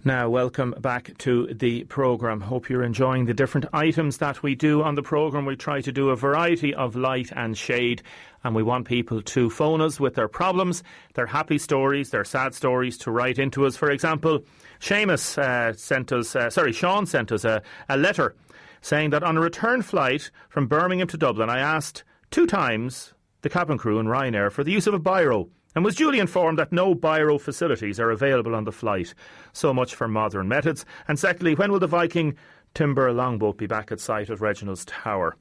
Now, welcome back to the programme. Hope you're enjoying the different items that we do on the programme. We try to do a variety of light and shade, and we want people to phone us with their problems, their happy stories, their sad stories, to write into us. For example, Sean sent us a letter saying that on a return flight from Birmingham to Dublin, I asked 2 times the cabin crew in Ryanair for the use of a biro, and was duly informed that no biro facilities are available on the flight. So much for modern methods. And secondly, when will the Viking timber longboat be back at sight at Reginald's Tower?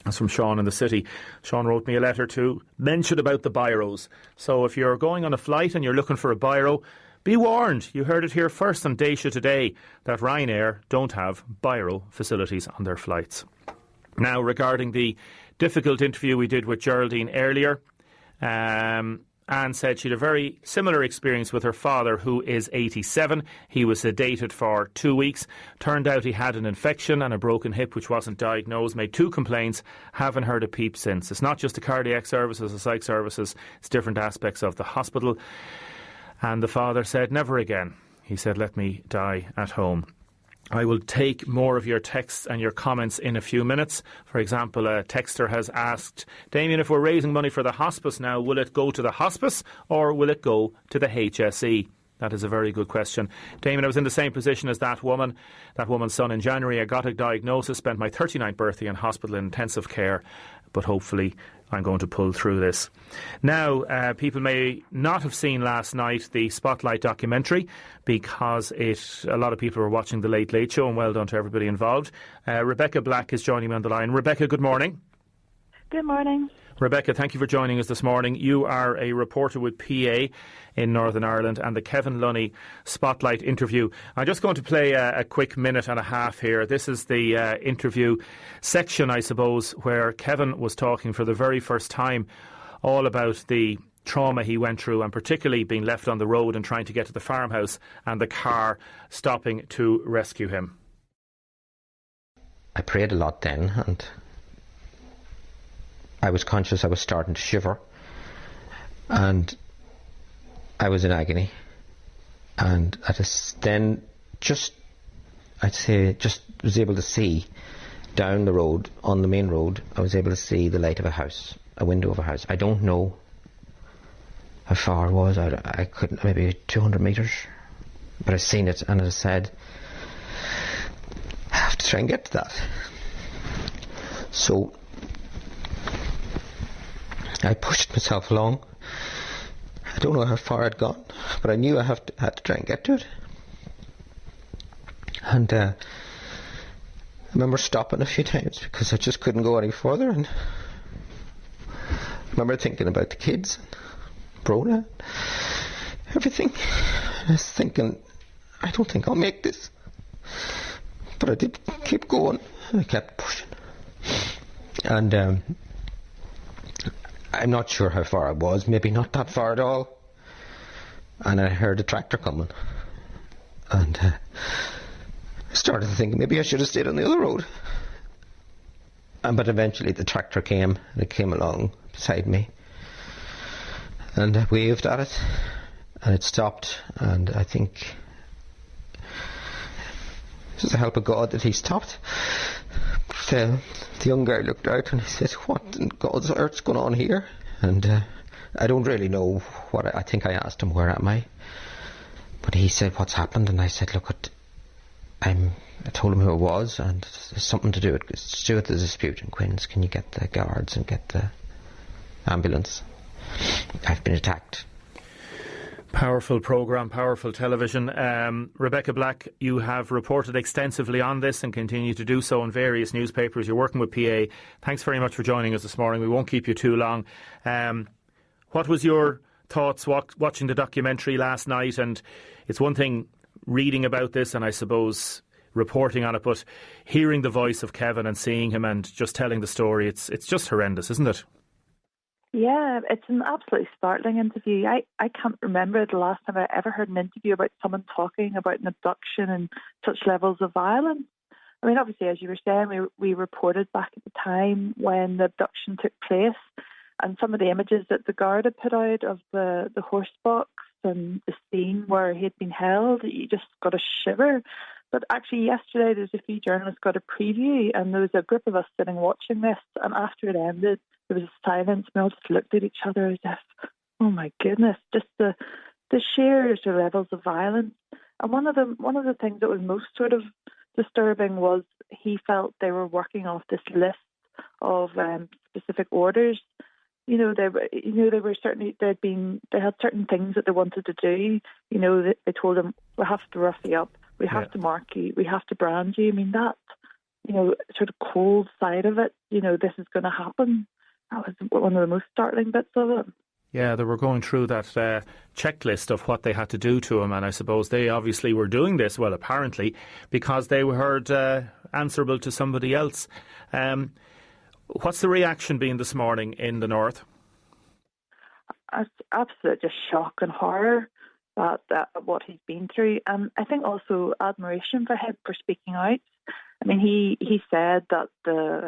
That's from Sean in the city. Sean wrote me a letter to mention about the biros. So if you're going on a flight and you're looking for a biro, be warned. You heard it here first on Deise today that Ryanair don't have biro facilities on their flights. Now, regarding the difficult interview we did with Geraldine earlier, Anne said she had a very similar experience with her father, who is 87. He was sedated for 2 weeks. Turned out he had an infection and a broken hip which wasn't diagnosed. Made 2 complaints. Haven't heard a peep since. It's not just the cardiac services, the psych services. It's different aspects of the hospital. And the father said, never again. He said, let me die at home. I will take more of your texts and your comments in a few minutes. For example, a texter has asked, Damien, if we're raising money for the hospice now, will it go to the hospice or will it go to the HSE? That is a very good question. Damien, I was in the same position as that woman. That woman's son in January, I got a diagnosis, spent my 39th birthday in hospital in intensive care, but hopefully I'm going to pull through this. Now, people may not have seen last night the Spotlight documentary because a lot of people were watching The Late Late Show, and well done to everybody involved. Rebecca Black is joining me on the line. Rebecca, good morning. Good morning. Rebecca, thank you for joining us this morning. You are a reporter with PA in Northern Ireland and the Kevin Lunny Spotlight interview. I'm just going to play a quick minute and a half here. This is the interview section, I suppose, where Kevin was talking for the very first time all about the trauma he went through, and particularly being left on the road and trying to get to the farmhouse and the car stopping to rescue him. I prayed a lot then, and I was conscious I was starting to shiver, and I was in agony, and I just was able to see down the road, on the main road. I was able to see the light of a house, a window of a house. I don't know how far it was. I couldn't, maybe 200 metres, but I seen it, and I said, I have to try and get to that. So I pushed myself along. I don't know how far I'd gone, but I knew I had to try and get to it. And I remember stopping a few times because I just couldn't go any further. And I remember thinking about the kids, and Brona, everything. And I was thinking, I don't think I'll make this. But I did keep going, and I kept pushing. And I'm not sure how far I was, maybe not that far at all. And I heard a tractor coming. And I started thinking maybe I should have stayed on the other road. But eventually the tractor came, and it came along beside me. And I waved at it, and it stopped. And I think it was the help of God that he stopped. The young guy looked out and he said, what in God's earth's going on here? And I don't really know what I think I asked him, where am I? But he said, what's happened? And I said, look, I told him who it was, and it's something to do with the dispute in Quinn's. Can you get the guards and get the ambulance? I've been attacked. Powerful programme, powerful television. Rebecca Black, you have reported extensively on this and continue to do so in various newspapers. You're working with PA. Thanks very much for joining us this morning. We won't keep you too long. What was your thoughts watching the documentary last night? And it's one thing reading about this and I suppose reporting on it, but hearing the voice of Kevin and seeing him and just telling the story, it's just horrendous, isn't it? Yeah, it's an absolutely startling interview. I can't remember the last time I ever heard an interview about someone talking about an abduction and such levels of violence. I mean, obviously, as you were saying, we reported back at the time when the abduction took place, and some of the images that the guard had put out of the horse box and the scene where he had been held, you just got a shiver. But actually yesterday there's a few journalists got a preview, and there was a group of us sitting watching this, and after it ended there was a silence. We all just looked at each other as if, oh my goodness, just the sheer sort of levels of violence. And one of the things that was most sort of disturbing was he felt they were working off this list of specific orders. They were certainly they had certain things that they wanted to do. They told him, we have to rough you up, we have to mark you, we have to brand you. I mean, that sort of cold side of it. This is going to happen. That was one of the most startling bits of it. Yeah, they were going through that checklist of what they had to do to him, and I suppose they obviously were doing this, well, apparently, because they were heard answerable to somebody else. What's the reaction been this morning in the north? It's absolute just shock and horror at what he's been through, and I think also admiration for him for speaking out. I mean, he said that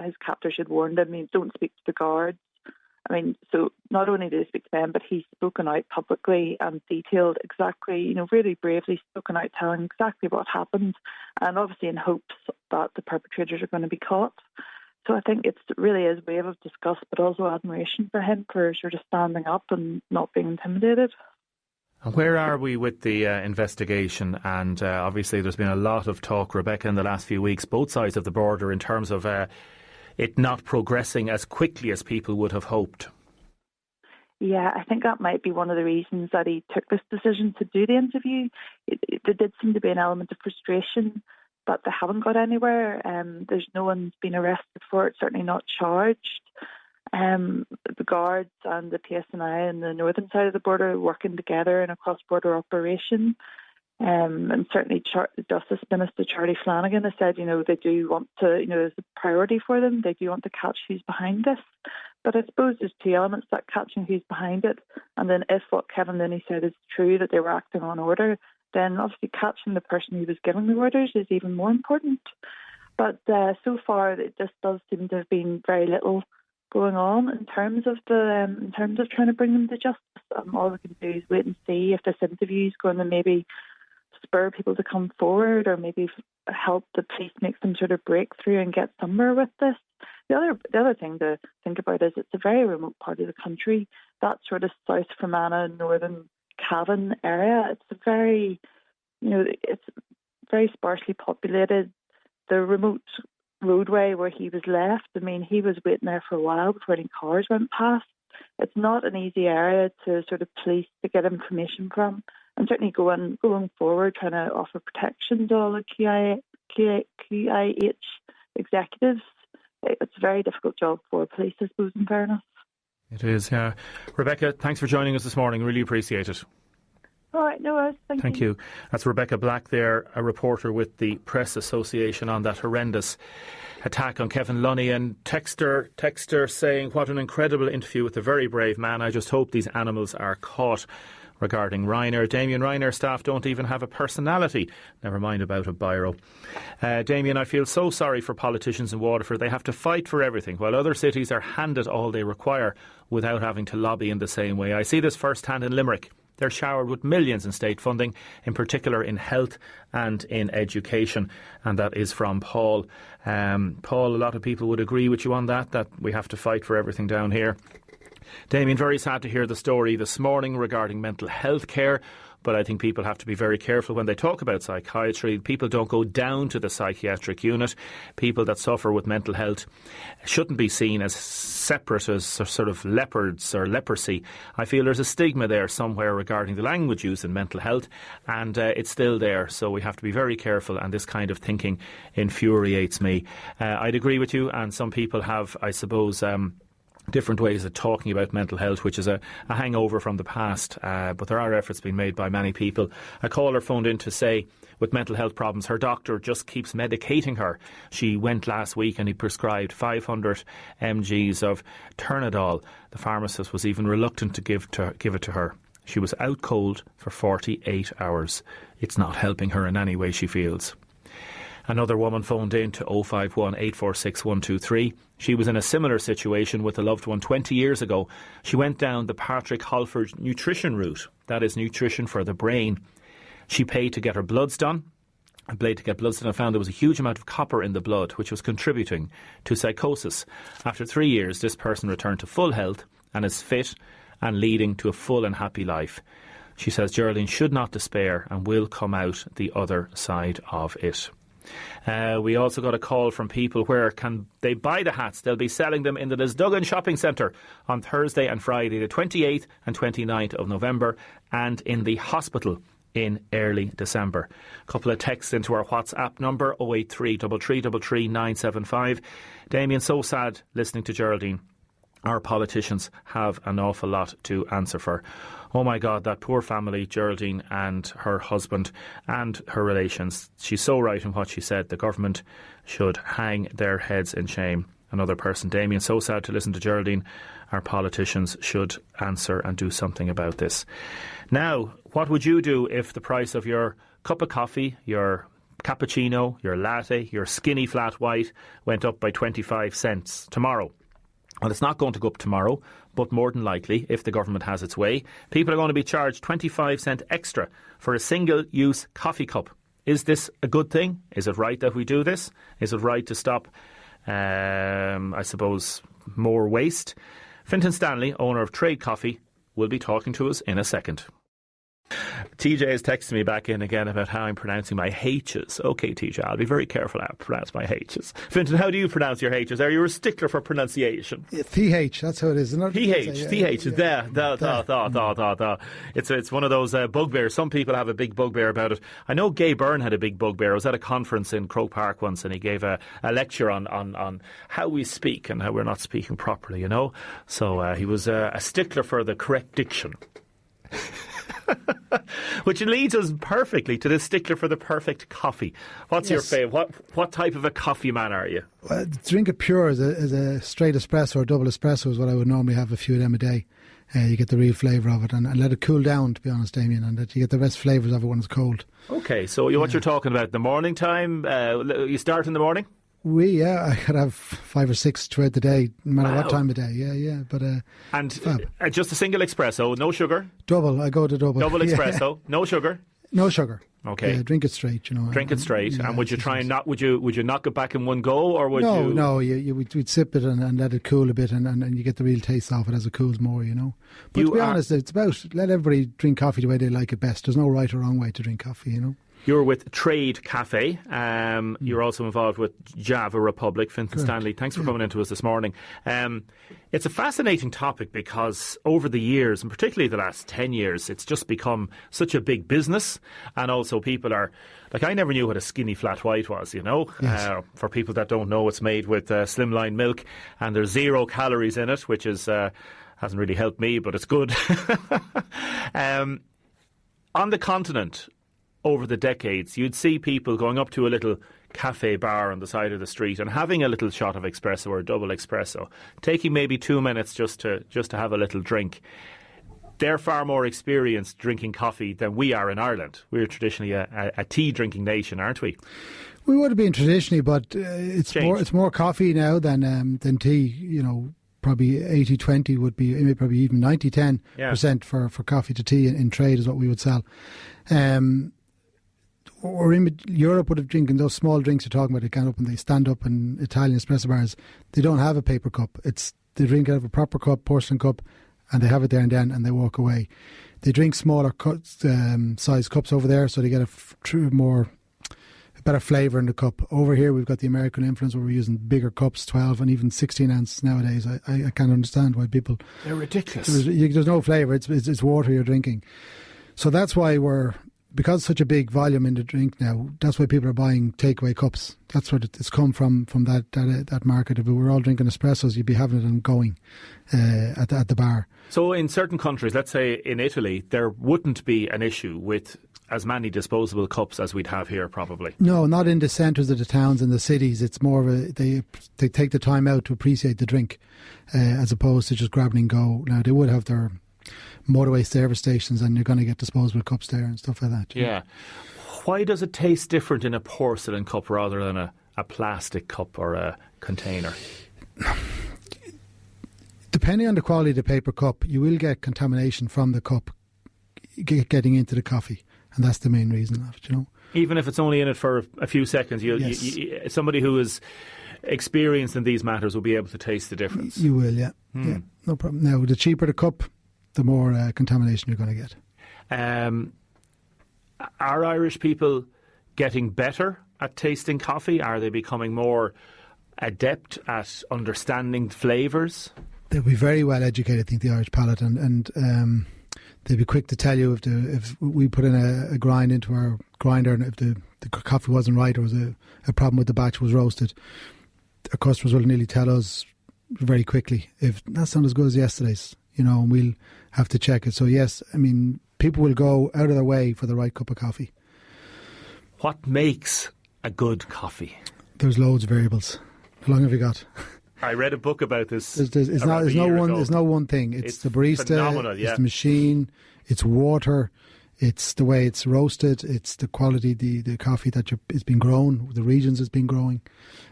his captors had warned him, don't speak to the guards. I mean, so not only did he speak to them, but he's spoken out publicly and detailed exactly, really bravely spoken out, telling exactly what happened, and obviously in hopes that the perpetrators are going to be caught. So I think it's really is a wave of disgust, but also admiration for him for sort of standing up and not being intimidated. And where are we with the investigation? And obviously there's been a lot of talk, Rebecca, in the last few weeks, both sides of the border, in terms of it not progressing as quickly as people would have hoped. Yeah, I think that might be one of the reasons that he took this decision to do the interview. There did seem to be an element of frustration, but they haven't got anywhere. There's no one's been arrested for it, certainly not charged. The guards and the PSNI on the northern side of the border are working together in a cross-border operation. And certainly Justice Minister Charlie Flanagan has said, they do want to, there's a priority for them. They do want to catch who's behind this. But I suppose there's two elements, that catching who's behind it, and then if what Kevin Linney said is true, that they were acting on order, then obviously catching the person who was giving the orders is even more important. But so far, it just does seem to have been very little going on in terms of trying to bring them to justice. All we can do is wait and see if this interview is going to maybe spur people to come forward, or maybe help the police make some sort of breakthrough and get somewhere with this. The other thing to think about is it's a very remote part of the country, that sort of South Fermanagh, northern Cavan area. It's a very, it's very sparsely populated. The remote roadway where he was left, I mean, he was waiting there for a while before any cars went past. It's not an easy area to sort of police to get information from. And certainly going forward, trying to offer protection to all the QIH executives, it's a very difficult job for police, I suppose, in fairness. It is, yeah. Rebecca, thanks for joining us this morning. Really appreciate it. All right, no worries. Thank you. That's Rebecca Black there, a reporter with the Press Association on that horrendous attack on Kevin Linney. And texter saying, what an incredible interview with a very brave man. I just hope these animals are caught. Regarding Ryanair, Damien, Ryanair staff don't even have a personality. Never mind about a biro. Damien, I feel so sorry for politicians in Waterford. They have to fight for everything, while other cities are handed all they require without having to lobby in the same way. I see this firsthand in Limerick. They're showered with millions in state funding, in particular in health and in education. And that is from Paul. Paul, a lot of people would agree with you on that we have to fight for everything down here. Damien, very sad to hear the story this morning regarding mental health care, but I think people have to be very careful when they talk about psychiatry. People don't go down to the psychiatric unit. People that suffer with mental health shouldn't be seen as separate, as sort of leopards or leprosy. I feel there's a stigma there somewhere regarding the language used in mental health, and it's still there, so we have to be very careful, and this kind of thinking infuriates me. I'd agree with you, and some people have, I suppose, different ways of talking about mental health, which is a hangover from the past, but there are efforts being made by many people. A caller phoned in to say, with mental health problems, her doctor just keeps medicating her. She went last week and he prescribed 500 mgs of Turnadol. The pharmacist was even reluctant to give it to her. She was out cold for 48 hours. It's not helping her in any way, she feels. Another woman phoned in to 051 846 123. She was in a similar situation with a loved one 20 years ago. She went down the Patrick Holford nutrition route. That is nutrition for the brain. She paid to get her bloods done. And found there was a huge amount of copper in the blood, which was contributing to psychosis. After 3 years, this person returned to full health and is fit and leading to a full and happy life. She says Geraldine should not despair and will come out the other side of it. We also got a call from people, where can they buy the hats? They'll be selling them in the Lisduggan Shopping Centre on Thursday and Friday, the 28th and 29th of November, and in the hospital in early December. A couple of texts into our WhatsApp number, 083 333 975. Damien, so sad listening to Geraldine. Our politicians have an awful lot to answer for. Oh my God, that poor family, Geraldine and her husband and her relations. She's so right in what she said. The government should hang their heads in shame. Another person, Damien, so sad to listen to Geraldine. Our politicians should answer and do something about this. Now, what would you do if the price of your cup of coffee, your cappuccino, your latte, your skinny flat white went up by 25 cents tomorrow? Well, it's not going to go up tomorrow, but more than likely, if the government has its way, people are going to be charged 25 cents extra for a single-use coffee cup. Is this a good thing? Is it right that we do this? Is it right to stop, I suppose, more waste? Fintan Stanley, owner of Trade Coffee, will be talking to us in a second. TJ has texted me back in again about how I'm pronouncing my H's. OK, TJ, I'll be very careful how I pronounce my H's. Fintan, how do you pronounce your H's? Are you a stickler for pronunciation? TH, that's how it is, isn't it? TH, It's one of those bugbears. Some people have a big bugbear about it. I know Gay Byrne had a big bugbear. I was at a conference in Croke Park once, and he gave a lecture on how we speak and how we're not speaking properly, you know. So he was a stickler for the correct diction. Which leads us perfectly to the stickler for the perfect coffee. What's your favourite? What type of a coffee man are you? Well, drink it pure as a straight espresso or double espresso is what I would normally have, a few of them a day. You get the real flavour of it, and let it cool down, to be honest, Damien, and that you get the best flavours of it when it's cold. Okay, so what you're talking about, the morning time, you start in the morning? I could have 5 or 6 throughout the day, no matter what time of day. Yeah. But and just a single espresso, no sugar. Double. I go to double. Double espresso, no sugar. No sugar. Okay. Yeah, drink it straight. You know. Drink it straight. And would you try and not? Would you knock it back in one go, or would you? No. We'd sip it and let it cool a bit, and you get the real taste off it as it cools more. You know. But to be honest, it's about let everybody drink coffee the way they like it best. There's no right or wrong way to drink coffee. You know. You're with Trade Cafe. You're also involved with Java Republic. Fintan Stanley, thanks for coming into us this morning. It's a fascinating topic because over the years, and particularly the last 10 years, it's just become such a big business. And also people are, like, I never knew what a skinny flat white was, you know. Yes. For people that don't know, it's made with slimline milk and there's 0 calories in it, which is hasn't really helped me, but it's good. On the continent, over the decades, you'd see people going up to a little cafe bar on the side of the street and having a little shot of espresso or double espresso, taking maybe 2 minutes just to have a little drink. They're far more experienced drinking coffee than we are in Ireland. We're traditionally a tea drinking nation, aren't we? We would have been traditionally, but it's more coffee now than tea. You know, probably 80-20 would be, maybe probably even 90-10% for coffee to tea in trade is what we would sell. Or in Europe would have drinking those small drinks you're talking about. They get up and they stand up in Italian espresso bars. They don't have a paper cup. They drink out of a proper cup, porcelain cup, and they have it there and then, and they walk away. They drink smaller size cups over there, so they get a better flavour in the cup. Over here, we've got the American influence where we're using bigger cups, 12 and even 16 ounce nowadays. I can't understand why people. They're ridiculous. There's no flavour. It's water you're drinking. So that's why because such a big volume in the drink now, that's why people are buying takeaway cups. That's what it's come from that market. If we were all drinking espressos, you'd be having them going at the bar. So in certain countries, let's say in Italy, there wouldn't be an issue with as many disposable cups as we'd have here, probably. No, not in the centres of the towns and the cities. It's more of they take the time out to appreciate the drink as opposed to just grabbing and go. Now, they would have their motorway service stations and you're going to get disposable cups there and stuff like that. Yeah. Why does it taste different in a porcelain cup rather than a plastic cup or a container? Depending on the quality of the paper cup, you will get contamination from the cup getting into the coffee, and that's the main reason of it, Even if it's only in it for a few seconds, somebody who is experienced in these matters will be able to taste the difference. You will, yeah. Yeah, no problem. Now, the cheaper the cup, the more contamination you're going to get. Are Irish people getting better at tasting coffee? Are they becoming more adept at understanding flavours? They'll be very well educated, I think, the Irish palate, and they'll be quick to tell you if we put in a grind into our grinder and if the coffee wasn't right or was a problem with the batch was roasted. Our customers will nearly tell us very quickly if that's not as good as yesterday's, and we'll have to check it. So yes, I mean, people will go out of their way for the right cup of coffee. What makes a good coffee? There's loads of variables. How long have you got? I read a book about this. There's no one thing. It's the barista, phenomenal, yeah. It's the machine, it's water, it's the way it's roasted, it's the quality, the coffee that it's been grown, the regions it's been growing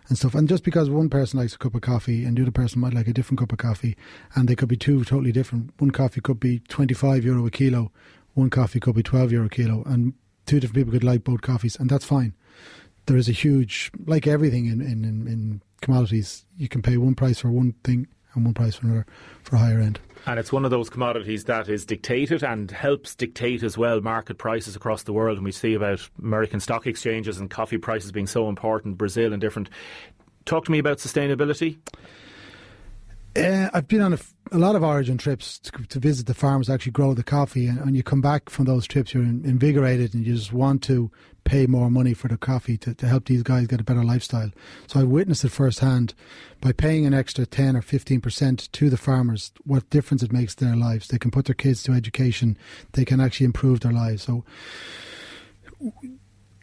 and stuff. And just because one person likes a cup of coffee and the other person might like a different cup of coffee, and they could be two totally different. One coffee could be €25 a kilo, one coffee could be €12 a kilo, and two different people could like both coffees, and that's fine. There is a huge, like everything in commodities, you can pay one price for one thing and one price for another for a higher end. And it's one of those commodities that is dictated and helps dictate as well market prices across the world. And we see about American stock exchanges and coffee prices being so important, Brazil and different. Talk to me about sustainability. I've been on a lot of origin trips to visit the farms that actually grow the coffee, and when you come back from those trips, you're invigorated and you just want to pay more money for the coffee to help these guys get a better lifestyle. So I witnessed it firsthand by paying an extra 10 or 15% to the farmers, what difference it makes to their lives. They can put their kids to education, they can actually improve their lives. So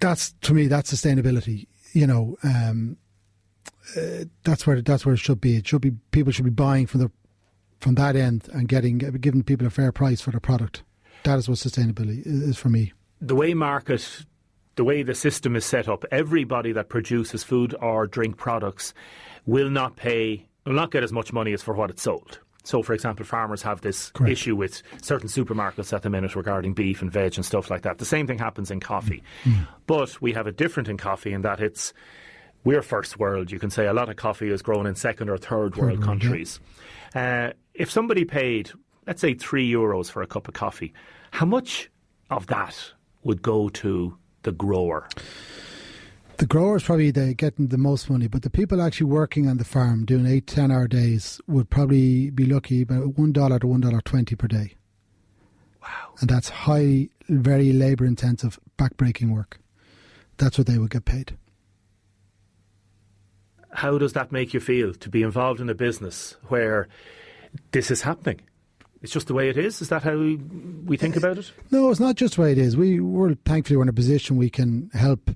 that's, to me, that's sustainability. That's where it should be. People should be buying from that end and giving people a fair price for their product. That is what sustainability is for me. The way the system is set up, everybody that produces food or drink products will not get as much money as for what it's sold. So, for example, farmers have this issue with certain supermarkets at the minute regarding beef and veg and stuff like that. The same thing happens in coffee. But we have it different in coffee in that we're first world. You can say a lot of coffee is grown in second or third world countries. Yeah. If somebody paid, let's say, €3 for a cup of coffee, how much of that would go to the grower? The grower's probably getting the most money, but the people actually working on the farm doing 8-10 hour days would probably be lucky about $1 to $1.20 per day. Wow. And that's high, very labour intensive, back-breaking work. That's what they would get paid. How does that make you feel to be involved in a business where this is happening? It's just the way it is? Is that how we think about it? No, it's not just the way it is. We're thankfully we're in a position we can help.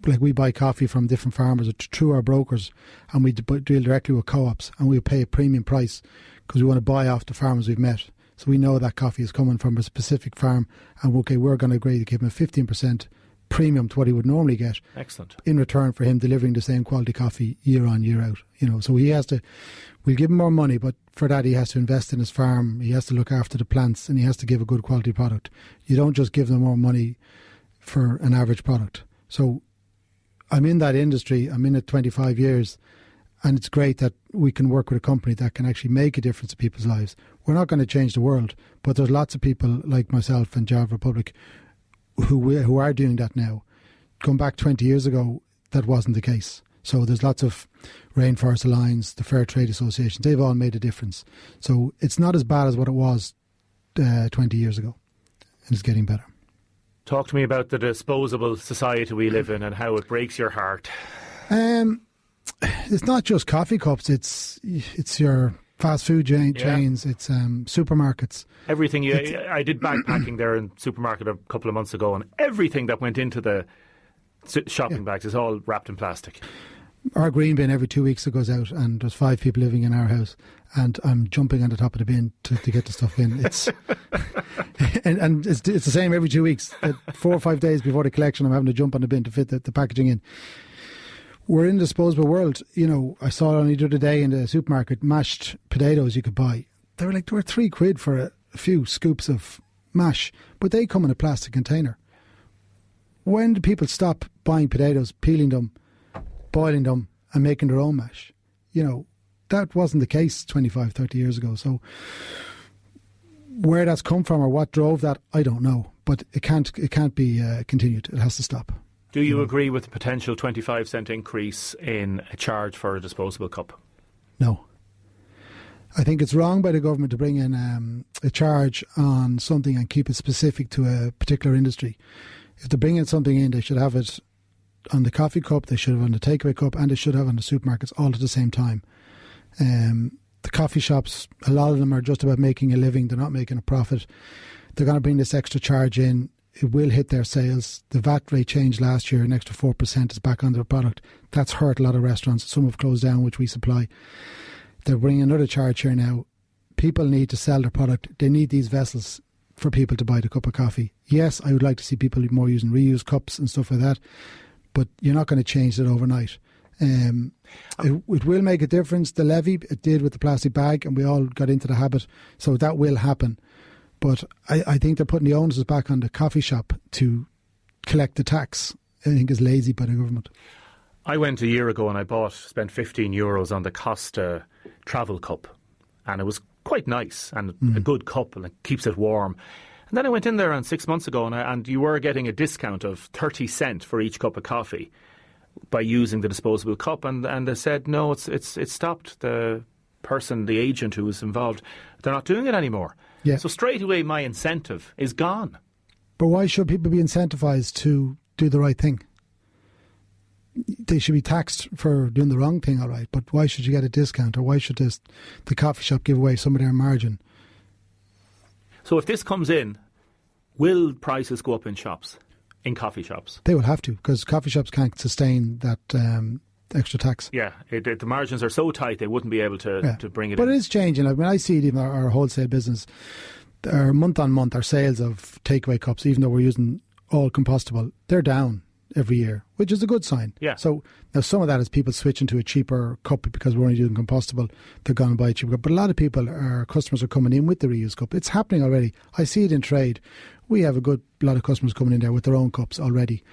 Like, we buy coffee from different farmers through our brokers, and we deal directly with co-ops, and we pay a premium price because we want to buy off the farmers we've met. So we know that coffee is coming from a specific farm, and we're going to agree to give him a 15% premium to what he would normally get. Excellent. In return for him delivering the same quality coffee year on, year out. So we'll give him more money, but for that he has to invest in his farm, he has to look after the plants, and he has to give a good quality product. You don't just give them more money for an average product. So I'm in that industry, I'm in it 25 years, and it's great that we can work with a company that can actually make a difference in people's lives. We're not going to change the world, but there's lots of people like myself and Java Republic who are doing that now. Going back 20 years ago, that wasn't the case. So there's lots of Rainforest Alliance, the Fair Trade Associations, they've all made a difference. So it's not as bad as what it was 20 years ago, and it's getting better. Talk to me about the disposable society we live in and how it breaks your heart. It's not just coffee cups, it's your fast food chains, it's supermarkets. Everything. I did backpacking there in supermarket a couple of months ago, and everything that went into the shopping bags is all wrapped in plastic. Our green bin every 2 weeks it goes out, and there's 5 people living in our house, and I'm jumping on the top of the bin to get the stuff in. It's and it's the same every 2 weeks. 4 or 5 days before the collection, I'm having to jump on the bin to fit the packaging in. We're in a disposable world. You know, I saw only the other day in the supermarket mashed potatoes you could buy. They were £3 for a few scoops of mash, but they come in a plastic container. When do people stop buying potatoes, peeling them, boiling them and making their own mash? You know, that wasn't the case 25, 30 years ago. So where that's come from or what drove that, I don't know. But it can't be continued. It has to stop. Do you agree with the potential 25-cent increase in a charge for a disposable cup? No. I think it's wrong by the government to bring in a charge on something and keep it specific to a particular industry. If they're bringing something in, they should have it on the coffee cup, they should have on the takeaway cup, and they should have on the supermarkets all at the same time. The coffee shops, a lot of them are just about making a living. They're not making a profit. They're going to bring this extra charge in. It will hit their sales. The VAT rate changed last year. An extra 4% is back on their product. That's hurt a lot of restaurants. Some have closed down, which we supply. They're bringing another charge here now. People need to sell their product. They need these vessels for people to buy the cup of coffee. Yes, I would like to see people more using reused cups and stuff like that, but you're not going to change it overnight. It will make a difference. The levy, it did with the plastic bag, and we all got into the habit, so that will happen. But I think they're putting the onus back on the coffee shop to collect the tax. I think is lazy by the government. I went a year ago and I spent €15 on the Costa travel cup, and it was quite nice and a good cup, and it keeps it warm. And then I went in there 6 months ago and you were getting a discount of 30 cents for each cup of coffee by using the disposable cup, and they said no, it's stopped. The person, the agent who was involved, they're not doing it anymore. Yeah. So straight away my incentive is gone. But why should people be incentivised to do the right thing? They should be taxed for doing the wrong thing, all right, but why should you get a discount, or why should the coffee shop give away some of their margin? So if this comes in, will prices go up in shops, in coffee shops? They will have to, because coffee shops can't sustain that extra tax. Yeah, the margins are so tight they wouldn't be able to bring it in. But it is changing. I mean, I see it even our wholesale business, our month on month, our sales of takeaway cups, even though we're using all compostable, they're down every year, which is a good sign. Yeah. So now some of that is people switching to a cheaper cup because we're only doing compostable. They're going to buy a cheaper cup. But a lot of people, our customers, are coming in with the reused cup. It's happening already. I see it in trade. We have a good lot of customers coming in there with their own cups already.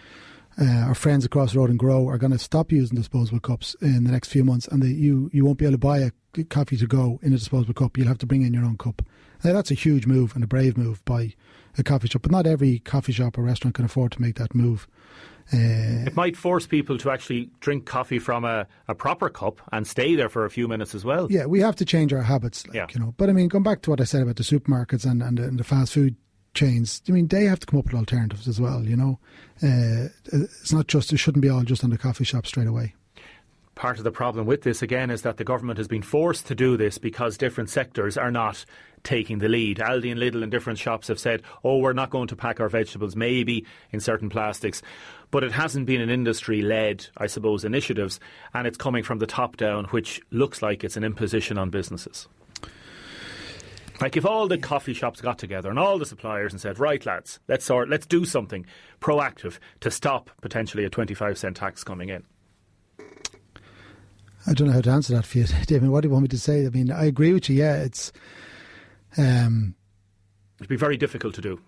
Our friends across the road in Grow are going to stop using disposable cups in the next few months, and you won't be able to buy a coffee to go in a disposable cup. You'll have to bring in your own cup. Now, that's a huge move and a brave move by a coffee shop, but not every coffee shop or restaurant can afford to make that move. It might force people to actually drink coffee from a proper cup and stay there for a few minutes as well. Yeah, we have to change our habits, But I mean, going back to what I said about the supermarkets and the fast food chains, I mean, they have to come up with alternatives as well, It's not just, it shouldn't be all just on the coffee shop straight away. Part of the problem with this, again, is that the government has been forced to do this because different sectors are not taking the lead. Aldi and Lidl and different shops have said, we're not going to pack our vegetables, maybe in certain plastics. But it hasn't been an industry-led, I suppose, initiatives, and it's coming from the top down, which looks like it's an imposition on businesses. Like if all the coffee shops got together and all the suppliers and said, right lads, let's do something proactive to stop potentially a 25-cent tax coming in. I don't know how to answer that for you, David. What do you want me to say? I mean, I agree with you. Yeah, it's it'd be very difficult to do.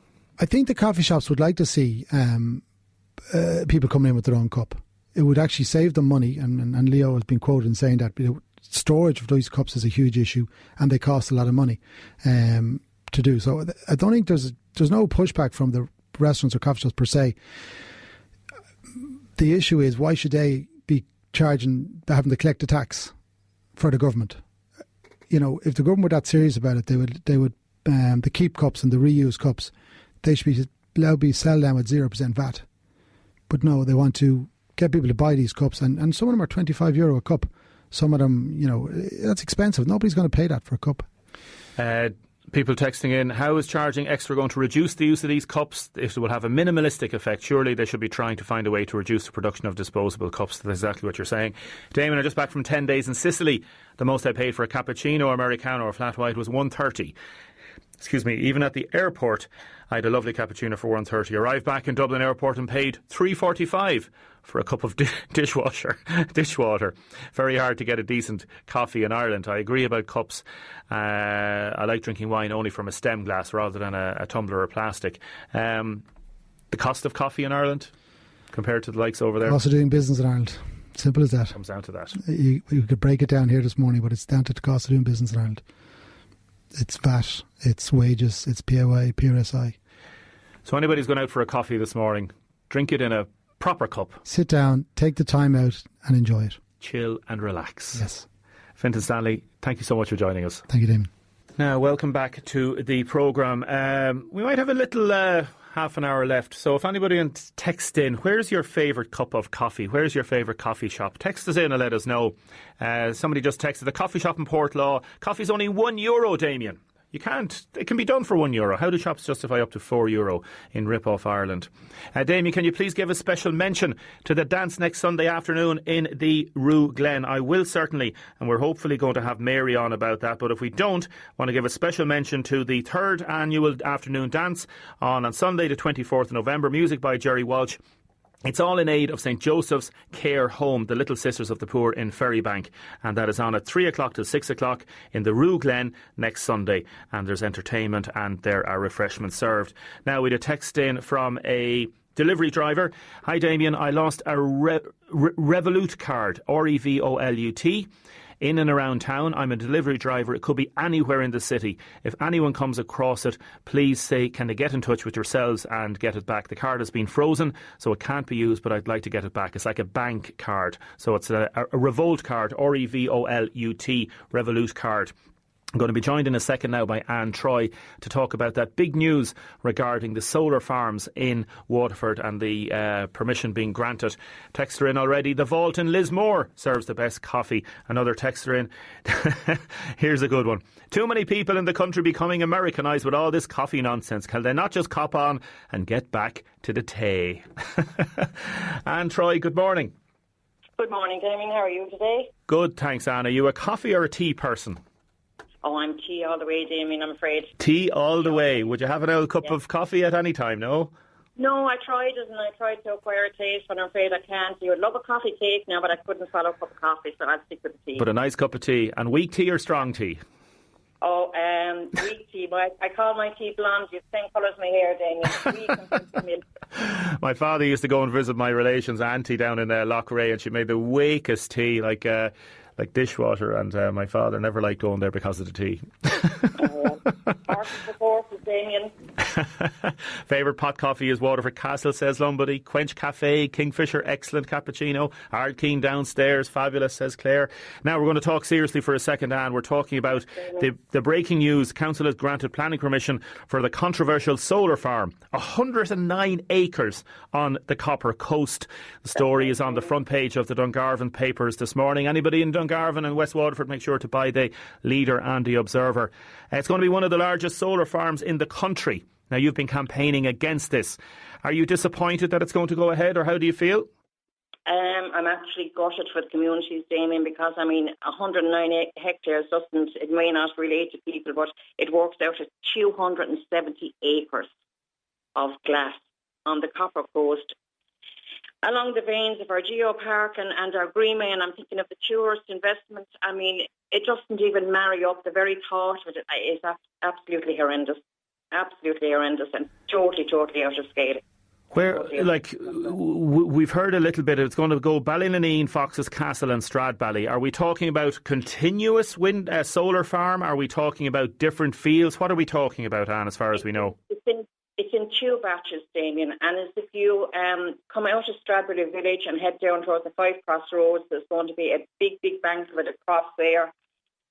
I think the coffee shops would like to see people coming in with their own cup. It would actually save them money, and Leo has been quoted in saying that storage of those cups is a huge issue, and they cost a lot of money to do. So I don't think there's no pushback from the restaurants or coffee shops per se. The issue is, why should they be having to collect the tax for the government? If the government were that serious about it, they would the keep cups and the reuse cups, they should be allowed to be sell them at 0% VAT. But no, they want to get people to buy these cups, and some of them are €25 a cup. Some of them, that's expensive. Nobody's going to pay that for a cup. People texting in, how is charging extra going to reduce the use of these cups? If it will have a minimalistic effect, surely they should be trying to find a way to reduce the production of disposable cups. That's exactly what you're saying. Damon, I'm just back from 10 days in Sicily. The most I paid for a cappuccino, Americano or flat white was $1.30. Excuse me, even at the airport, I had a lovely cappuccino for $1.30. Arrived back in Dublin Airport and paid $3.45 for a cup of dishwater. Very hard to get a decent coffee in Ireland. I agree about cups. I like drinking wine only from a stem glass rather than a tumbler or plastic. The cost of coffee in Ireland compared to the likes over there? Cost of doing business in Ireland. Simple as that. Comes down to that. You could break it down here this morning, but it's down to the cost of doing business in Ireland. It's VAT, it's wages, it's PAY, PRSI. So anybody who's gone out for a coffee this morning, drink it in a proper cup. Sit down, take the time out and enjoy it. Chill and relax. Yes. Fintan Stanley, thank you so much for joining us. Thank you, Damon. Now, welcome back to the programme. We might have a little half an hour left, so if anybody wants to text in, where's your favourite cup of coffee? Where's your favourite coffee shop? Text us in and let us know. Somebody just texted, the coffee shop in Portlaw, coffee's only €1, Damien. You can't. It can be done for €1. How do shops justify up to €4 in rip-off Ireland? Damien, can you please give a special mention to the dance next Sunday afternoon in the Rue Glen? I will certainly, and we're hopefully going to have Mary on about that. But if we don't, want to give a special mention to the 3rd annual afternoon dance on Sunday, the 24th of November. Music by Jerry Walsh. It's all in aid of St Joseph's Care Home, the Little Sisters of the Poor in Ferrybank. And that is on at 3 o'clock till 6 o'clock in the Rue Glen next Sunday. And there's entertainment and there are refreshments served. Now, we had a text in from a delivery driver. Hi, Damien. I lost a Revolut card, REVOLUT. In and around town. I'm a delivery driver. It could be anywhere in the city. If anyone comes across it, please say, can they get in touch with yourselves and get it back? The card has been frozen, so it can't be used, but I'd like to get it back. It's like a bank card. So it's a Revolt card, REVOLUT, Revolut card. I'm going to be joined in a second now by Anne Troy to talk about that big news regarding the solar farms in Waterford and the permission being granted. Texter in already. The Vault in Lismore serves the best coffee. Another texter in. Here's a good one. Too many people in the country becoming Americanised with all this coffee nonsense. Can they not just cop on and get back to the tea? Anne Troy, good morning. Good morning, Damien. How are you today? Good, thanks, Anne. Are you a coffee or a tea person? Oh, I'm tea all the way, Damien, I'm afraid. Tea all the way. Would you have an old cup of coffee at any time, no? No, I tried it and I tried to acquire a taste, but I'm afraid I can't. You would love a coffee cake now, but I couldn't follow a cup of coffee, so I'll stick with the tea. But a nice cup of tea. And weak tea or strong tea? Oh, weak tea. I call my tea blonde. You same colour as my hair, Damien. Weak and milk. My father used to go and visit my relation's auntie down in Lochray, and she made the weakest tea, like dishwater, and my father never liked going there because of the tea. Favourite pot coffee is Waterford Castle, says Lumbody. Quench Cafe, Kingfisher, excellent cappuccino. Ardkeen downstairs, fabulous, says Claire. Now we're going to talk seriously for a second, Anne. We're talking about the breaking news. Council has granted planning permission for the controversial solar farm. 109 acres on the Copper Coast. The story is on the front page of the Dungarvan papers this morning. Anybody in Dungarvan and West Waterford, make sure to buy the Leader and the Observer. It's going to be one of the largest solar farms in the country. Now, you've been campaigning against this. Are you disappointed that it's going to go ahead, or how do you feel? I'm actually gutted for the communities, Damien, because, 109 hectares it may not relate to people, but it works out at 270 acres of glass on the Copper Coast, along the veins of our geopark and our greenway, and I'm thinking of the tourist investment. It doesn't even marry up. The very thought of it is absolutely horrendous. Absolutely horrendous and totally out of scale. Where, we've heard a little bit, it's going to go Ballylineen, Fox's Castle and Stradbally. Are we talking about continuous wind solar farm? Are we talking about different fields? What are we talking about, Anne, as far as we know? It's in two batches, Damien, and as if you come out of Stradbally Village and head down towards the Five Cross Roads, there's going to be a big bank of it across there.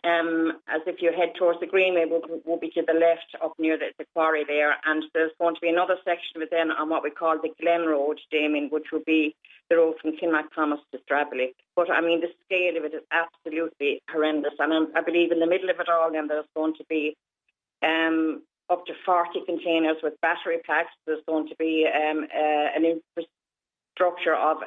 As if you head towards the Greenway, will be to the left up near the quarry there, and there's going to be another section of it then on what we call the Glen Road, Damien, which would be the road from Kinmacthomas to Stradbally. But the scale of it is absolutely horrendous, and I believe in the middle of it all then there's going to be up to 40 containers with battery packs. There's going to be an infrastructure of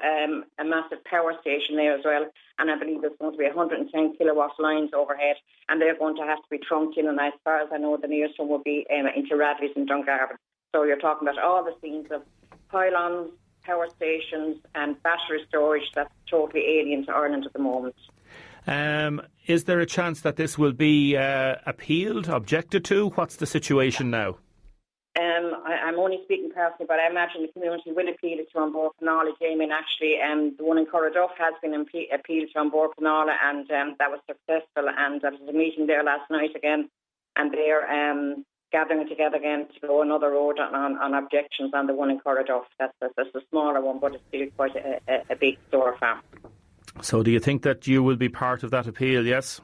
a massive power station there as well. And I believe there's going to be 110 kilowatt lines overhead, and they're going to have to be trunked in. And as far as I know, the nearest one will be into Radley's in Dungarvan. So you're talking about all the scenes of pylons, power stations and battery storage that's totally alien to Ireland at the moment. Is there a chance that this will be appealed, objected to? What's the situation now? I'm only speaking personally, but I imagine the community will appeal it to An Bord Pleanála, Damien. Actually, the one in Corraduff has been appealed to An Bord Pleanála, and that was successful. And there was a meeting there last night again, and they're gathering together again to go another road on objections on the one in Corraduff. That's a smaller one, but it's still quite a big solar farm. So do you think that you will be part of that appeal, yes?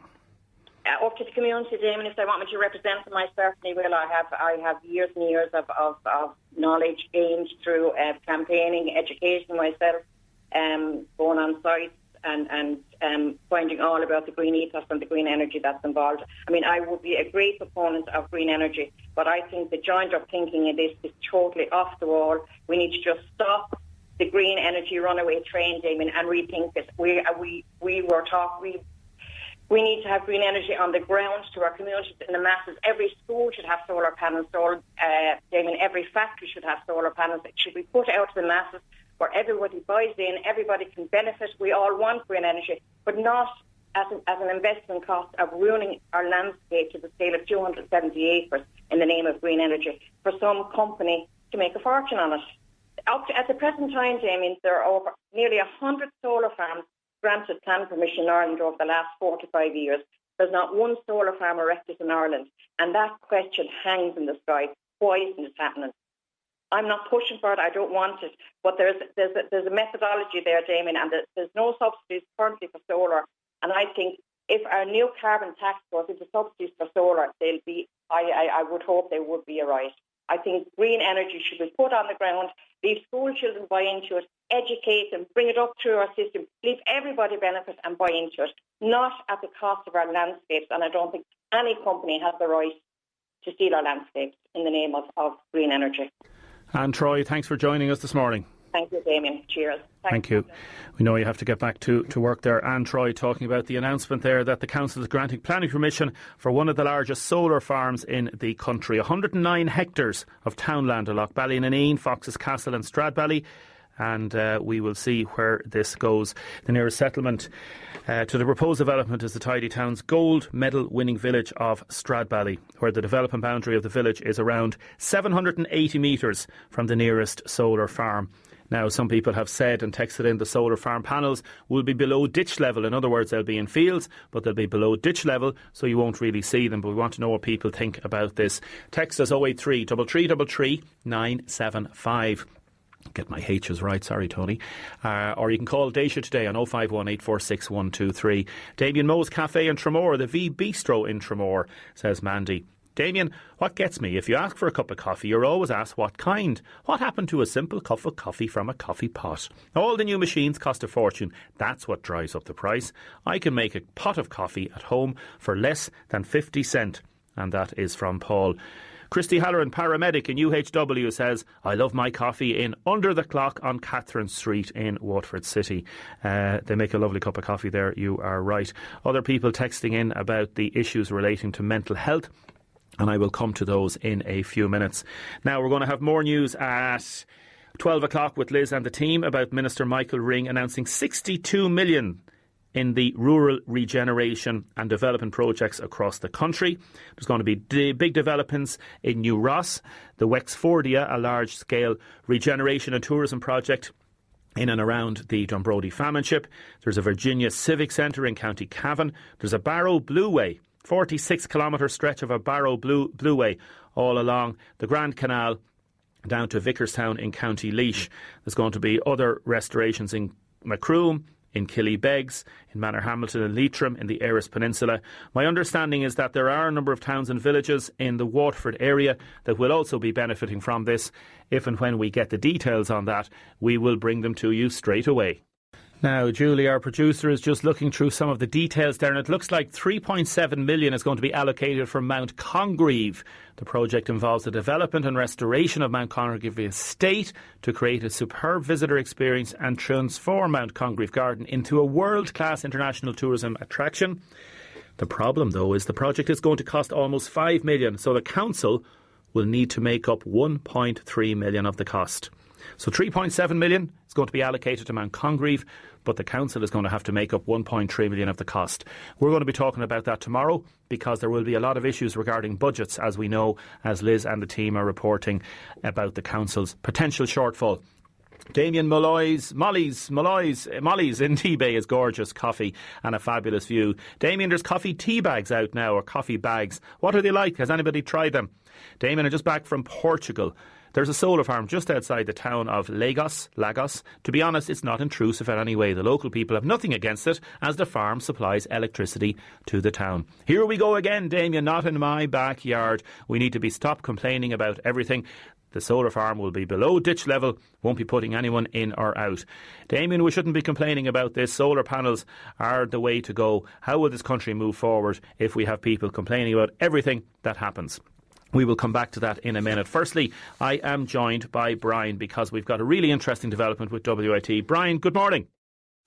Up to the community, Damien. If they want me to represent them, I certainly will. I have years and years of knowledge gained through campaigning, education myself, going on sites and finding all about the green ethos and the green energy that's involved. I mean, I would be a great proponent of green energy, but I think the joined-up thinking in this is totally off the wall. We need to just stop the green energy runaway train, Damien, and rethink it. We need to have green energy on the ground to our communities in the masses. Every school should have solar panels installed. Damien, every factory should have solar panels. It should be put out to the masses where everybody buys in, everybody can benefit. We all want green energy, but not as an investment cost of ruining our landscape to the scale of 270 acres in the name of green energy for some company to make a fortune on it. At the present time, Damien, there are over nearly 100 solar farms granted planning permission in Ireland over the last 4 to 5 years. There's not one solar farm erected in Ireland, and that question hangs in the sky. Why isn't it happening? I'm not pushing for it. I don't want it, but there's a methodology there, Damien, and there's no subsidies currently for solar. And I think if our new carbon tax goes into subsidies for solar, they'll be. I would hope they would be a right. I think green energy should be put on the ground, leave school children buy into it, educate them, bring it up through our system, leave everybody benefit and buy into it, not at the cost of our landscapes. And I don't think any company has the right to steal our landscapes in the name of green energy. And Troy, thanks for joining us this morning. Thank you, Damien. Cheers. Thank you. We know you have to get back to work there. And Troy talking about the announcement there that the council is granting planning permission for one of the largest solar farms in the country. 109 hectares of townland along Ballynaneen, Fox's Castle and Stradbally. And we will see where this goes. The nearest settlement to the proposed development is the Tidy Town's gold medal winning village of Stradbally, where the development boundary of the village is around 780 metres from the nearest solar farm. Now, some people have said and texted in the solar farm panels will be below ditch level. In other words, they'll be in fields, but they'll be below ditch level, so you won't really see them. But we want to know what people think about this. Text us 083 333 975. Get my H's right, sorry Tony. Or you can call Deise today on 051 846 123. Damien Mo's Cafe in Tramore, the V Bistro in Tramore, says Mandy. Damien, what gets me, if you ask for a cup of coffee, you're always asked what kind. What happened to a simple cup of coffee from a coffee pot? All the new machines cost a fortune. That's what drives up the price. I can make a pot of coffee at home for less than 50 cents. And that is from Paul. Christy Halloran, paramedic in UHW, says, I love my coffee in Under the Clock on Catherine Street in Waterford City. They make a lovely cup of coffee there, you are right. Other people texting in about the issues relating to mental health, and I will come to those in a few minutes. Now, we're going to have more news at 12 o'clock with Liz and the team about Minister Michael Ring announcing 62 million in the rural regeneration and development projects across the country. There's going to be big developments in New Ross, the Wexfordia, a large-scale regeneration and tourism project in and around the Dunbrody Famine-ship. There's a Virginia Civic Centre in County Cavan. There's a Barrow Blueway, 46-kilometre stretch of a Barrow Blueway all along the Grand Canal down to Vickerstown in County Laois. There's going to be other restorations in Macroom, in Killybegs, in Manorhamilton and Leitrim, in the Ares Peninsula. My understanding is that there are a number of towns and villages in the Waterford area that will also be benefiting from this. If and when we get the details on that, we will bring them to you straight away. Now, Julie, our producer, is just looking through some of the details there, and it looks like 3.7 million is going to be allocated for Mount Congreve. The project involves the development and restoration of Mount Congreve estate to create a superb visitor experience and transform Mount Congreve Garden into a world-class international tourism attraction. The problem, though, is the project is going to cost almost 5 million, so the council will need to make up 1.3 million of the cost. So 3.7 million is going to be allocated to Mount Congreve, but the council is going to have to make up 1.3 million of the cost. We're going to be talking about that tomorrow because there will be a lot of issues regarding budgets, as we know, as Liz and the team are reporting about the council's potential shortfall. Damien Molloy's in T-Bay is gorgeous coffee and a fabulous view. Damien, there's coffee tea bags out now, or coffee bags. What are they like? Has anybody tried them? Damien, I'm just back from Portugal. There's a solar farm just outside the town of Lagos. To be honest, it's not intrusive in any way. The local people have nothing against it, as the farm supplies electricity to the town. Here we go again, Damien, not in my backyard. We need to stop complaining about everything. The solar farm will be below ditch level, won't be putting anyone in or out. Damien, we shouldn't be complaining about this. Solar panels are the way to go. How will this country move forward if we have people complaining about everything that happens? We will come back to that in a minute. Firstly, I am joined by Brian because we've got a really interesting development with WIT. Brian, good morning.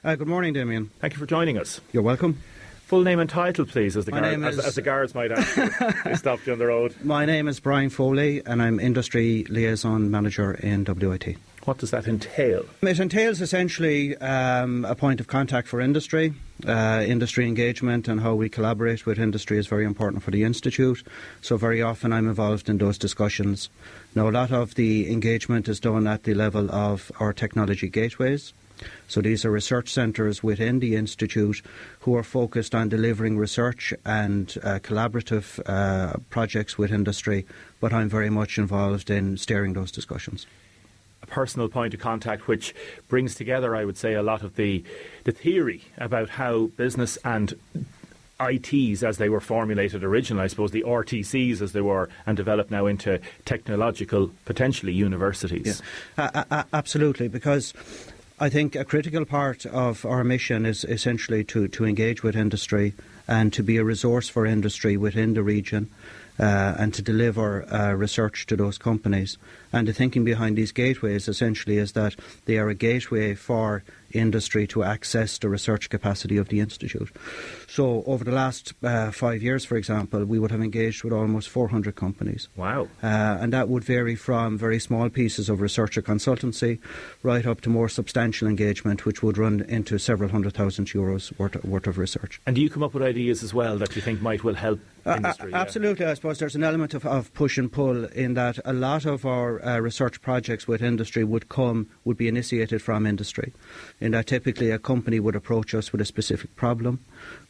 Good morning, Damien. Thank you for joining us. You're welcome. Full name and title, please, as the guards might ask you. They stopped you on the road. My name is Brian Foley, and I'm Industry Liaison Manager in WIT. What does that entail? It entails essentially a point of contact for industry. Industry engagement and how we collaborate with industry is very important for the Institute. So very often I'm involved in those discussions. Now, a lot of the engagement is done at the level of our technology gateways. So these are research centres within the Institute who are focused on delivering research and collaborative projects with industry, but I'm very much involved in steering those discussions. A personal point of contact which brings together, I would say, a lot of the theory about how business and ITs, as they were formulated originally, I suppose the RTCs as they were, and developed now into technological, potentially, universities. Yeah. Absolutely, because I think a critical part of our mission is essentially to engage with industry and to be a resource for industry within the region and to deliver research to those companies. And the thinking behind these gateways essentially is that they are a gateway for industry to access the research capacity of the Institute. So over the last 5 years, for example, we would have engaged with almost 400 companies. Wow. And that would vary from very small pieces of research or consultancy right up to more substantial engagement, which would run into several €100,000 worth of research. And do you come up with ideas as well that you think will help industry? Absolutely. I suppose there's an element of push and pull in that a lot of our research projects with industry would be initiated from industry. In that typically a company would approach us with a specific problem.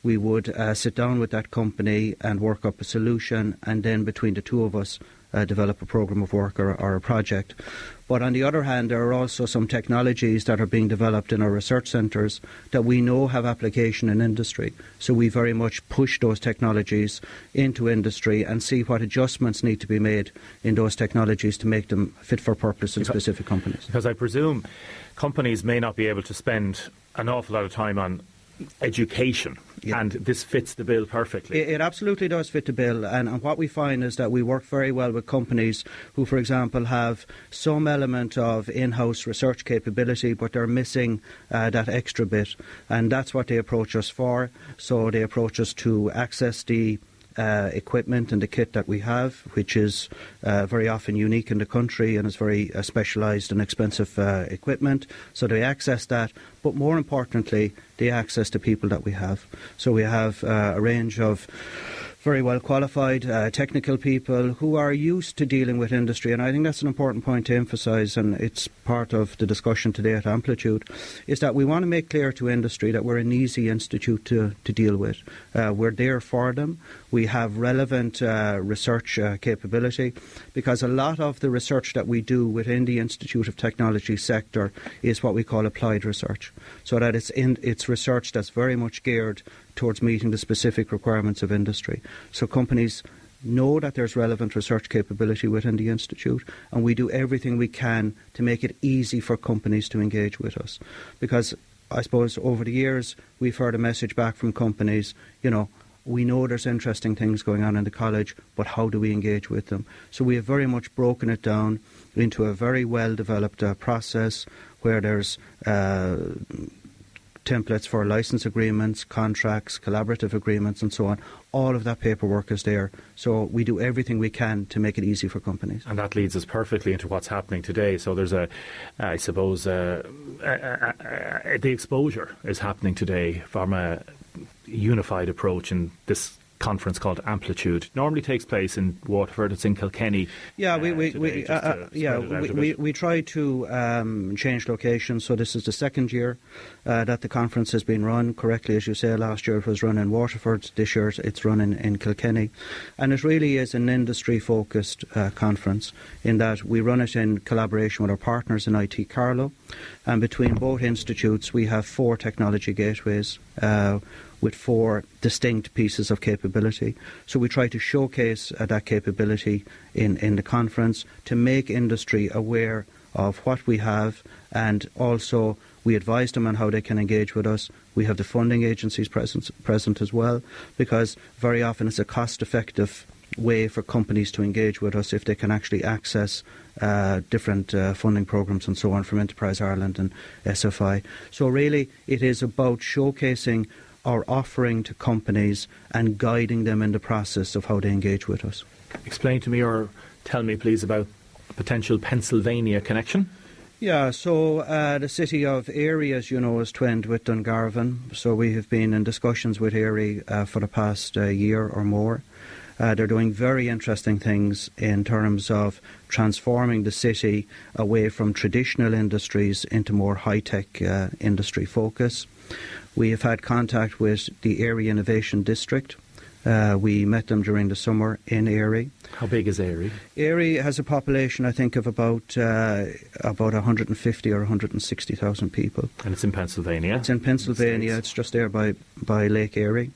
We would sit down with that company and work up a solution, and then between the two of us develop a programme of work or a project. But on the other hand, there are also some technologies that are being developed in our research centres that we know have application in industry. So we very much push those technologies into industry and see what adjustments need to be made in those technologies to make them fit for purpose in specific companies. Because I presume companies may not be able to spend an awful lot of time on education, and this fits the bill perfectly. It absolutely does fit the bill, and what we find is that we work very well with companies who, for example, have some element of in-house research capability, but they're missing that extra bit, and that's what they approach us for. So they approach us to access the equipment and the kit that we have, which is very often unique in the country and is very specialised and expensive equipment. So they access that, but more importantly, they access the people that we have. So we have a range of very well qualified technical people who are used to dealing with industry, and I think that's an important point to emphasise, and it's part of the discussion today at Amplitude, is that we want to make clear to industry that we're an easy institute to deal with. We're there for them. We have relevant research capability, because a lot of the research that we do within the Institute of Technology sector is what we call applied research, so that it's research that's very much geared towards meeting the specific requirements of industry. So companies know that there's relevant research capability within the Institute, and we do everything we can to make it easy for companies to engage with us. Because I suppose over the years we've heard a message back from companies, we know there's interesting things going on in the college, but how do we engage with them? So we have very much broken it down into a very well-developed process where there's templates for license agreements, contracts, collaborative agreements and so on. All of that paperwork is there. So we do everything we can to make it easy for companies. And that leads us perfectly into what's happening today. So there's the exposure is happening today from a unified approach in this conference called Amplitude. Normally takes place in Waterford. It's in Kilkenny. Yeah, we try to change locations. So this is the second year that the conference has been run. Correctly, as you say, last year it was run in Waterford. This year it's run in Kilkenny, and it really is an industry-focused conference in that we run it in collaboration with our partners in IT Carlow, and between both institutes we have 4 technology gateways. With 4 distinct pieces of capability. So we try to showcase that capability in the conference to make industry aware of what we have, and also we advise them on how they can engage with us. We have the funding agencies present as well, because very often it's a cost-effective way for companies to engage with us if they can actually access different funding programs and so on from Enterprise Ireland and SFI. So really it is about showcasing our offering to companies and guiding them in the process of how they engage with us. Explain to me, or tell me please, about a potential Pennsylvania connection. Yeah, so the city of Erie, as you know, is twinned with Dungarvan. So we have been in discussions with Erie for the past year or more. They're doing very interesting things in terms of transforming the city away from traditional industries into more high-tech industry focus. We have had contact with the Erie Innovation District. We met them during the summer in Erie. How big is Erie? Erie has a population, I think, of about 150 or 160,000 people. And it's in Pennsylvania? It's in Pennsylvania. It's just there by Lake Erie.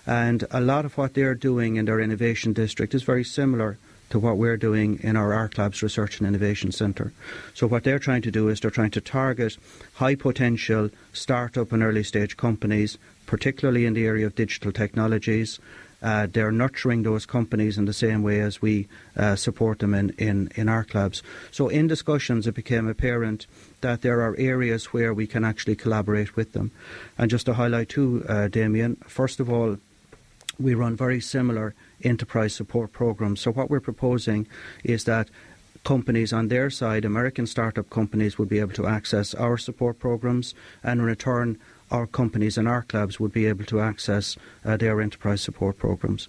And a lot of what they're doing in their innovation district is very similar to what we're doing in our ARC Labs Research and Innovation Centre. So what they're trying to do is they're trying to target high potential start-up and early stage companies, particularly in the area of digital technologies. They're nurturing those companies in the same way as we support them in ARC Labs. So in discussions it became apparent that there are areas where we can actually collaborate with them. And just to highlight too, Damien, first of all, we run very similar enterprise support programs. So what we're proposing is that companies on their side, American startup companies, would be able to access our support programs, and in return our companies in ARC Labs would be able to access their enterprise support programs.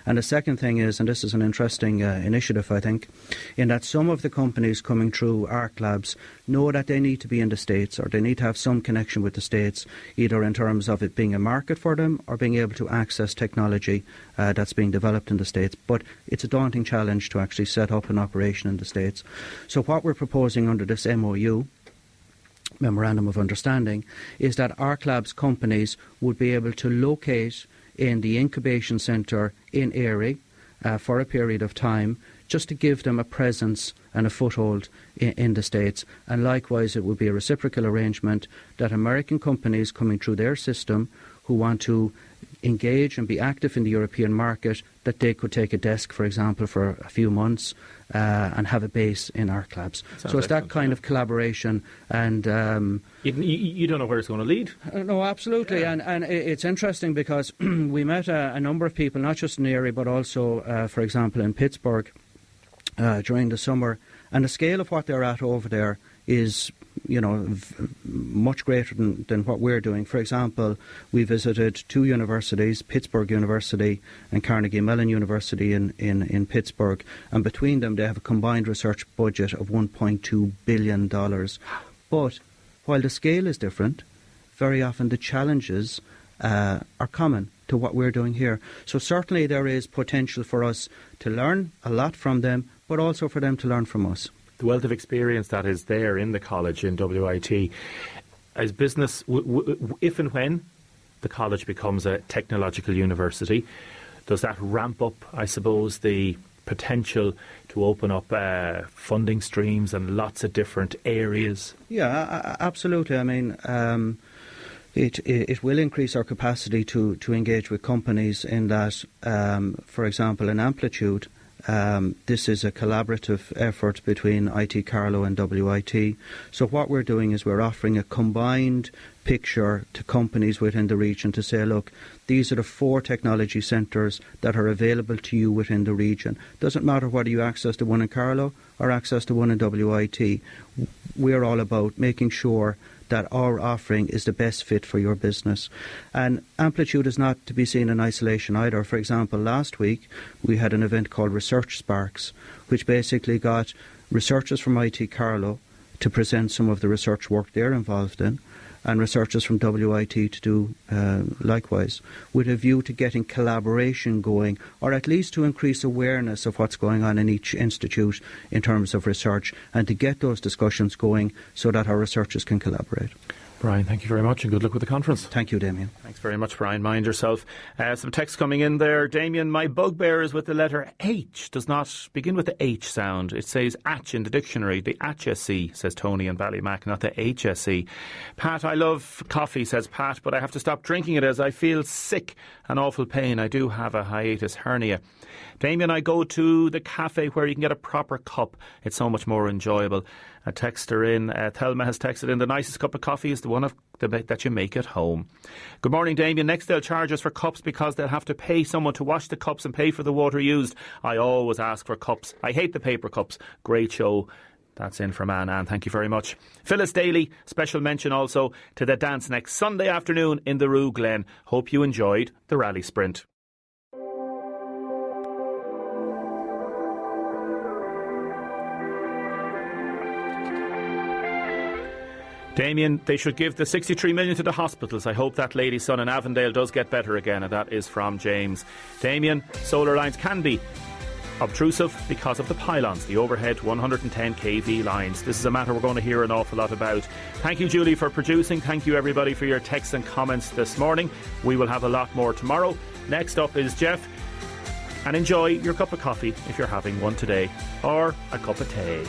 And the second thing is, and this is an interesting initiative, I think, in that some of the companies coming through ARC Labs know that they need to be in the States, or they need to have some connection with the States, either in terms of it being a market for them or being able to access technology that's being developed in the States. But it's a daunting challenge to actually set up an operation in the States. So what we're proposing under this MOU, Memorandum of Understanding, is that ARC Labs companies would be able to locate in the incubation centre in Erie for a period of time, just to give them a presence and a foothold in the States. And likewise, it would be a reciprocal arrangement that American companies coming through their system who want to engage and be active in the European market, that they could take a desk, for example, for a few months and have a base in ARC Labs. So it's that kind of collaboration. And you don't know where it's going to lead. No, absolutely. Yeah. And it's interesting because we met a number of people, not just in Erie, but also, for example, in Pittsburgh during the summer. And the scale of what they're at over there is, much greater than what we're doing. For example, we visited 2 universities, Pittsburgh University and Carnegie Mellon University in Pittsburgh, and between them they have a combined research budget of $1.2 billion. But while the scale is different, very often the challenges are common to what we're doing here. So certainly there is potential for us to learn a lot from them, but also for them to learn from us. The wealth of experience that is there in the college in WIT, as business, if and when the college becomes a technological university, does that ramp up, I suppose, the potential to open up funding streams and lots of different areas? Yeah, absolutely. I mean, It will increase our capacity to engage with companies in that, for example, in Amplitude, this is a collaborative effort between IT Carlow and WIT. So what we're doing is we're offering a combined picture to companies within the region to say, look, these are the 4 technology centres that are available to you within the region. Doesn't matter whether you access the one in Carlow or access the one in WIT. We're all about making sure that our offering is the best fit for your business. And Amplitude is not to be seen in isolation either. For example, last week we had an event called Research Sparks, which basically got researchers from IT Carlow to present some of the research work they're involved in, and researchers from WIT to do likewise, with a view to getting collaboration going, or at least to increase awareness of what's going on in each institute in terms of research, and to get those discussions going so that our researchers can collaborate. Brian, thank you very much and good luck with the conference. Thank you, Damien. Thanks very much, Brian. Mind yourself. Some text coming in there. Damien, my bugbear is with the letter H. Does not begin with the H sound. It says atch in the dictionary. The HSE, says Tony in Ballymac, not the HSE. Pat, I love coffee, says Pat, but I have to stop drinking it as I feel sick and awful pain. I do have a hiatus hernia. Damien, I go to the cafe where you can get a proper cup. It's so much more enjoyable. A texter in, Thelma has texted in, the nicest cup of coffee is the one that you make at home. Good morning, Damien. Next they'll charge us for cups because they'll have to pay someone to wash the cups and pay for the water used. I always ask for cups. I hate the paper cups. Great show. That's in from Anne. Thank you very much. Phyllis Daly, special mention also to the dance next Sunday afternoon in the Rue Glen. Hope you enjoyed the rally sprint. Damien, they should give the 63 million to the hospitals. I hope that lady's son in Avondale does get better again. And that is from James. Damien, solar lines can be obtrusive because of the pylons, the overhead 110 kV lines. This is a matter we're going to hear an awful lot about. Thank you, Julie, for producing. Thank you, everybody, for your texts and comments this morning. We will have a lot more tomorrow. Next up is Jeff. And enjoy your cup of coffee if you're having one today, or a cup of tea.